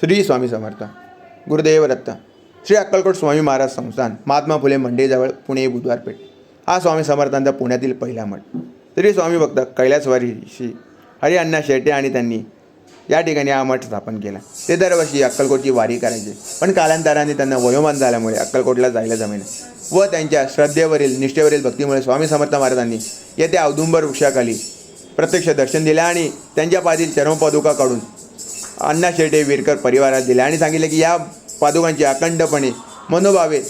श्री स्वामी समर्थ. गुरुदेव दत्त. श्री अक्कलकोट स्वामी महाराज संस्थान, महात्मा फुले मंडईजवळ, पुणे बुधवारपेठ. हा स्वामी समर्थांचा पुण्यातील पहिला मठ. श्री स्वामी भक्त कैलासवारी श्री हरिअण्णा शेटे आणि त्यांनी या ठिकाणी हा मठ स्थापन केला. ते दरवर्षी अक्कलकोटची वारी करायचे, पण कालांतराने त्यांना वयोमान झाल्यामुळे अक्कलकोटला जायला जमेना व त्यांच्या श्रद्धेवरील निष्ठेवरील भक्तीमुळे स्वामी समर्थ महाराजांनी येथे औदुंबर वृक्षाखाली प्रत्यक्ष दर्शन दिले आणि त्यांच्या पादील चर्मपादुका काढून अण्णा शेटे विरकर परिवारात दिले आणि सांगितले की या पादुकांची अखंडपणे मनोभावे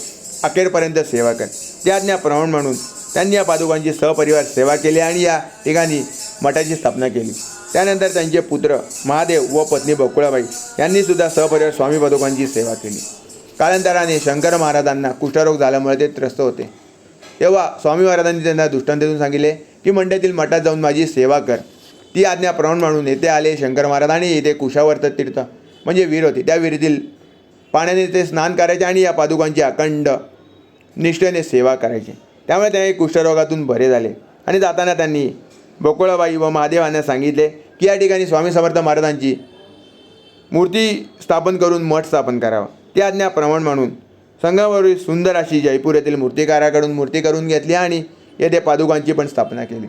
अखेरपर्यंत सेवा कर. त्या आज्ञाप्रमाणे म्हणून त्यांनी या पादुकांची सहपरिवार सेवा केली आणि या ठिकाणी मठाची स्थापना केली. त्यानंतर त्यांचे पुत्र महादेव व पत्नी बकुळाबाई यांनी सुद्धा सहपरिवार स्वामी पादुकांची सेवा केली. कालांतराने शंकर महाराजांना कुष्ठरोग झाल्यामुळे ते त्रस्त होते. तेव्हा स्वामी महाराजांनी त्यांना दृष्टांत सांगितले की मंडईतील मठात जाऊन माझी सेवा कर. ती आज्ञाप्रमाणे म्हणून येथे आले शंकर महाराज आणि येथे कुशावर्त तीर्थ म्हणजे विहीर होती, त्या विहिरीतील पाण्याने ते स्नान करायचे आणि या पादुकांची अखंड निष्ठेने सेवा करायची. त्यामुळे ते कुष्ठरोगातून बरे झाले आणि जाताना त्यांनी बकुळाबाई व महादेवांना सांगितले की या ठिकाणी स्वामी समर्थ महाराजांची मूर्ती स्थापन करून मठ स्थापन करावा. ती आज्ञाप्रमाणे म्हणून संगमावरील सुंदर अशी जयपूर येथील मूर्तिकाराकडून मूर्ती करून घेतली आणि येथे पादुकांची पण स्थापना केली.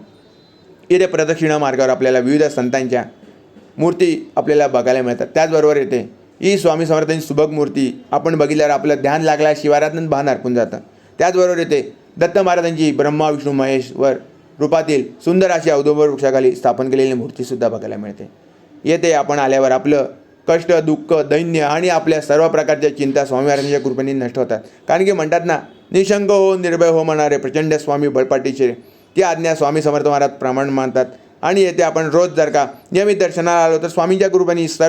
येथे प्रदक्षिणा मार्गावर आपल्याला विविध संतांच्या मूर्ती आपल्याला बघायला मिळतात. त्याचबरोबर येथे ही स्वामी समर्थांची सुबक मूर्ती आपण बघितल्यावर आपलं ध्यान लागल्या शिवारातून भान हरपून जातं. त्याचबरोबर येथे दत्त महाराजांची ब्रह्मा विष्णू महेश्वर रूपातील सुंदर अशी औदुंबर वृक्षाखाली स्थापन केलेली मूर्तीसुद्धा बघायला मिळते. येथे आपण आल्यावर आपलं कष्ट, दुःख, दैन्य आणि आपल्या सर्व प्रकारच्या चिंता स्वामी महाराजांच्या कृपेने नष्ट होतात. कारण की म्हणतात ना, निशंक हो निर्भय हो म्हणणारे प्रचंड स्वामी बळपाटीचे ती आज्ञा स्वामी समर्थ महाराज प्रमाण मानतात. आणि येथे आपण रोज जर का नियमित दर्शनाला आलो तर स्वामींच्या कृपेने सर्व